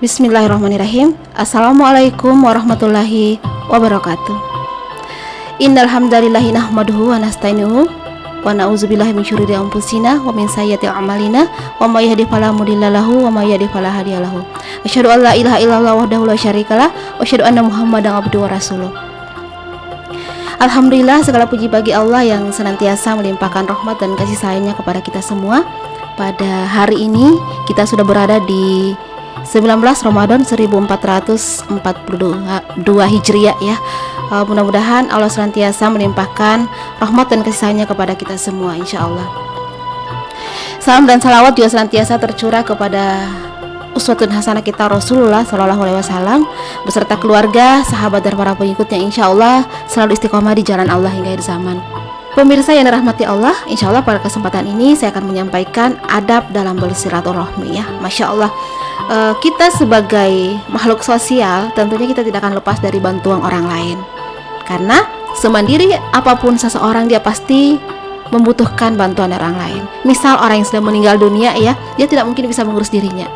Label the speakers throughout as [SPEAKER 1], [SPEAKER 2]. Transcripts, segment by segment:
[SPEAKER 1] Bismillahirrahmanirrahim. Assalamualaikum warahmatullahi wabarakatuh. Innal hamdalillahi nahmaduhu wa nasta'inuhu wa na'udzubillahi min syururi anfusina wa min sayyiati a'malina wa may yahdihillahu fala mudilla lahu wa may yudlil fala hadiya lahu. Asyhadu an la ilaha illallah wahdahu la syarikalah wa asyhadu anna Muhammadan abduhu wa rasuluh. Alhamdulillah, segala puji bagi Allah yang senantiasa melimpahkan rahmat dan kasih sayangnya kepada kita semua. Pada hari ini kita sudah berada di 19 Ramadan 1442 Hijriah ya. Mudah-mudahan Allah senantiasa melimpahkan rahmat dan kasih sayangnya kepada kita semua, insya Allah. Salam dan salawat juga senantiasa tercurah kepada uswatun hasanah kita Rasulullah Shallallahu Alaihi Wasallam beserta keluarga, sahabat dan para pengikutnya, insya Allah selalu istiqomah di jalan Allah hingga akhir zaman. Pemirsa yang dirahmati Allah, insya Allah pada kesempatan ini saya akan menyampaikan adab dalam bersilaturahmi ya. Masya Allah, kita sebagai makhluk sosial tentunya kita tidak akan lepas dari bantuan orang lain. Karena semandiri apapun seseorang, dia pasti membutuhkan bantuan orang lain. Misal orang yang sudah meninggal dunia ya, dia tidak mungkin bisa mengurus dirinya.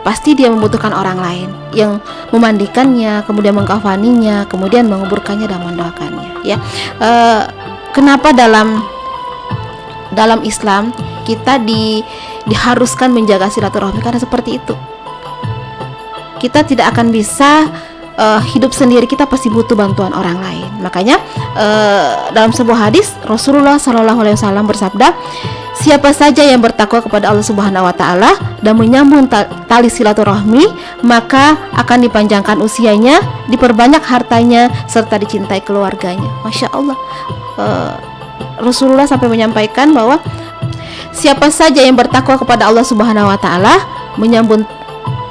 [SPEAKER 1] Pasti dia membutuhkan orang lain yang memandikannya, kemudian mengkafaninya, kemudian menguburkannya dan mendoakannya ya. Kenapa dalam Islam kita diharuskan menjaga silaturahmi? Karena seperti itu. Kita tidak akan bisa hidup sendiri, kita pasti butuh bantuan orang lain. Makanya dalam sebuah hadis Rasulullah Shallallahu Alaihi Wasallam bersabda, siapa saja yang bertakwa kepada Allah Subhanahu Wa Taala dan menyambung tali silaturahmi, maka akan dipanjangkan usianya, diperbanyak hartanya, serta dicintai keluarganya. Masya Allah. Rasulullah sampai menyampaikan bahwa siapa saja yang bertakwa kepada Allah Subhanahu Wa Taala, menyambung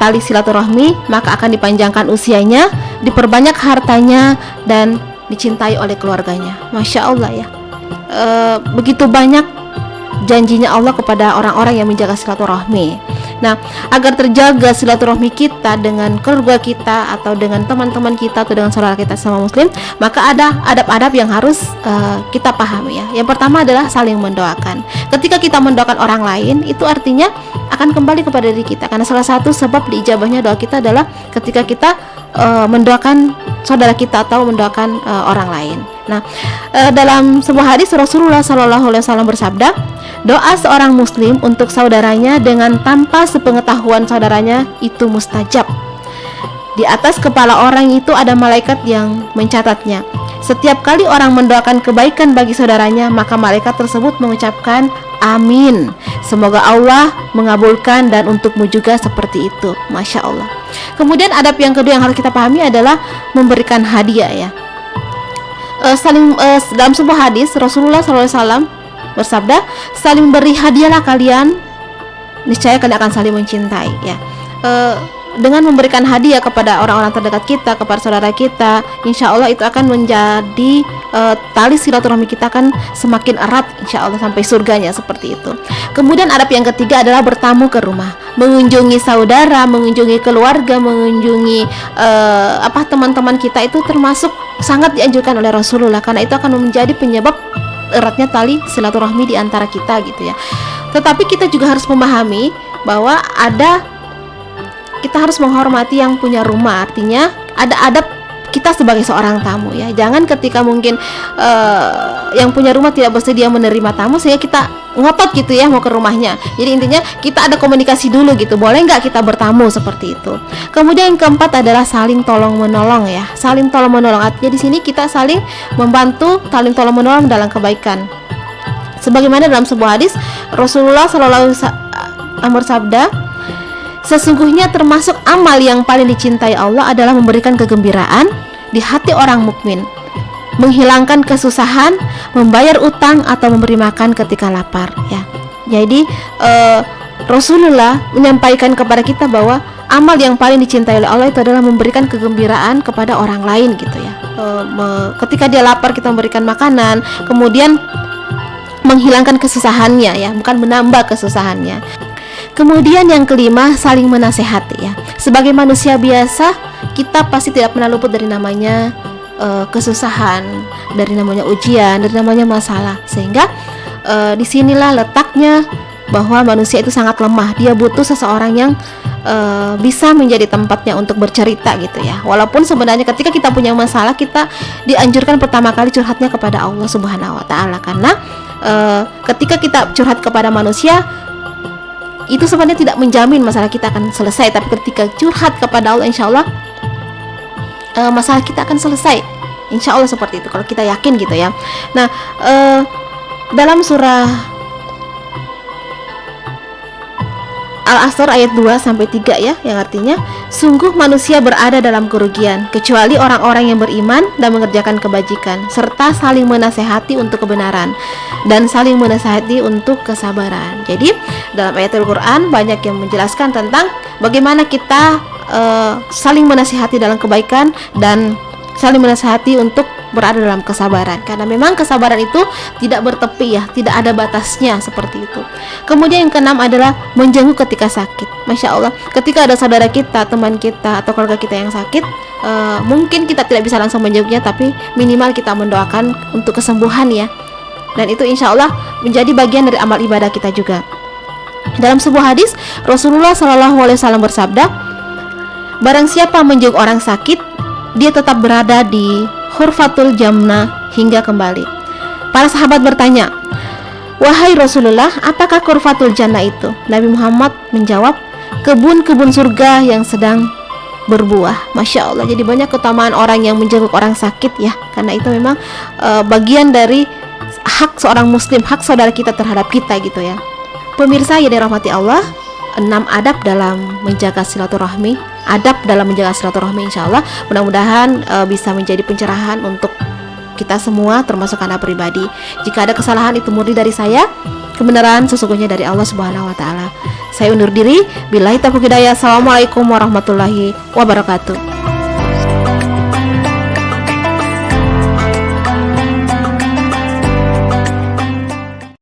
[SPEAKER 1] tali silaturahmi, maka akan dipanjangkan usianya, diperbanyak hartanya, dan dicintai oleh keluarganya. Masya Allah ya. Begitu banyak janjinya Allah kepada orang-orang yang menjaga silaturahmi. Nah, agar terjaga silaturahmi kita dengan keluarga kita atau dengan teman-teman kita atau dengan saudara kita sama muslim, maka ada adab-adab yang harus kita pahami ya. Yang pertama adalah saling mendoakan. Ketika kita mendoakan orang lain, itu artinya akan kembali kepada diri kita, karena salah satu sebab diijabahnya doa kita adalah ketika kita mendoakan saudara kita atau mendoakan orang lain. Nah, dalam sebuah hadis Rasulullah Shallallahu Alaihi Wasallam bersabda, doa seorang muslim untuk saudaranya dengan tanpa sepengetahuan saudaranya itu mustajab. Di atas kepala orang itu ada malaikat yang mencatatnya. Setiap kali orang mendoakan kebaikan bagi saudaranya, maka malaikat tersebut mengucapkan amin. Semoga Allah mengabulkan dan untukmu juga seperti itu. Masya Allah. Kemudian adab yang kedua yang harus kita pahami adalah memberikan hadiah ya. Dalam sebuah hadis Rasulullah SAW bersabda, saling beri hadiahlah kalian, niscaya kalian akan saling mencintai ya. Dengan memberikan hadiah kepada orang-orang terdekat kita, kepada saudara kita, insya Allah itu akan menjadi tali silaturahmi kita akan semakin erat, insya Allah sampai surganya, seperti itu. Kemudian adab yang ketiga adalah bertamu ke rumah, mengunjungi saudara, mengunjungi keluarga, mengunjungi teman-teman kita, itu termasuk sangat dianjurkan oleh Rasulullah, karena itu akan menjadi penyebab eratnya tali silaturahmi di antara kita gitu ya. Tetapi kita juga harus memahami bahwa kita harus menghormati yang punya rumah. Artinya ada adab kita sebagai seorang tamu ya. Jangan ketika mungkin yang punya rumah tidak bersedia menerima tamu sehingga kita ngotot gitu ya mau ke rumahnya. Jadi intinya kita ada komunikasi dulu gitu, boleh nggak kita bertamu, seperti itu. Kemudian yang keempat adalah saling tolong menolong ya. Saling tolong menolong artinya di sini kita saling membantu, saling tolong menolong dalam kebaikan. Sebagaimana dalam sebuah hadis Rasulullah Shallallahu Alaihi Wasallam bersabda, sesungguhnya termasuk amal yang paling dicintai Allah adalah memberikan kegembiraan di hati orang mukmin, menghilangkan kesusahan, membayar utang, atau memberi makan ketika lapar ya. Jadi Rasulullah menyampaikan kepada kita bahwa amal yang paling dicintai oleh Allah itu adalah memberikan kegembiraan kepada orang lain gitu ya. Ketika dia lapar kita memberikan makanan, kemudian menghilangkan kesusahannya ya, bukan menambah kesusahannya. Kemudian yang kelima, saling menasehati ya. Sebagai manusia biasa, kita pasti tidak pernah luput dari namanya kesusahan, dari namanya ujian, dari namanya masalah. Sehingga disinilah letaknya bahwa manusia itu sangat lemah. Dia butuh seseorang yang bisa menjadi tempatnya untuk bercerita gitu ya. Walaupun sebenarnya ketika kita punya masalah, kita dianjurkan pertama kali curhatnya kepada Allah Subhanahu wa taala, karena ketika kita curhat kepada manusia itu sebenarnya tidak menjamin masalah kita akan selesai, tapi ketika curhat kepada Allah, insya Allah masalah kita akan selesai, insya Allah seperti itu kalau kita yakin gitu ya. Nah, dalam surah Al-Asr ayat 2-3 ya, yang artinya sungguh manusia berada dalam kerugian kecuali orang-orang yang beriman dan mengerjakan kebajikan serta saling menasehati untuk kebenaran dan saling menasehati untuk kesabaran. Jadi dalam ayat Al-Quran banyak yang menjelaskan tentang bagaimana kita saling menasehati dalam kebaikan dan saling menasehati untuk berada dalam kesabaran, karena memang kesabaran itu tidak bertepi ya, tidak ada batasnya seperti itu. Kemudian yang keenam adalah menjenguk ketika sakit. Masya Allah, ketika ada saudara kita, teman kita, atau keluarga kita yang sakit, mungkin kita tidak bisa langsung menjenguknya, tapi minimal kita mendoakan untuk kesembuhan ya, dan itu insya Allah menjadi bagian dari amal ibadah kita juga. Dalam sebuah hadis Rasulullah SAW bersabda, barang siapa menjenguk orang sakit, dia tetap berada di Hurfatul Jannah hingga kembali. Para sahabat bertanya, wahai Rasulullah, apakah Hurfatul Jannah itu? Nabi Muhammad menjawab, kebun-kebun surga yang sedang berbuah. Masya Allah, jadi banyak keutamaan orang yang menjenguk orang sakit ya, karena itu memang bagian dari hak seorang muslim, hak saudara kita terhadap kita gitu ya. Pemirsa yang dirahmati Allah, 6 adab dalam menjaga silaturahmi. Adab dalam menjaga silaturahmi, insya Allah mudah-mudahan bisa menjadi pencerahan untuk kita semua, termasuk anak pribadi. Jika ada kesalahan itu murni dari saya, kebenaran sesungguhnya dari Allah Subhanahu wa taala. Saya undur diri. Billahi taufiq hidayah. Assalamualaikum warahmatullahi wabarakatuh.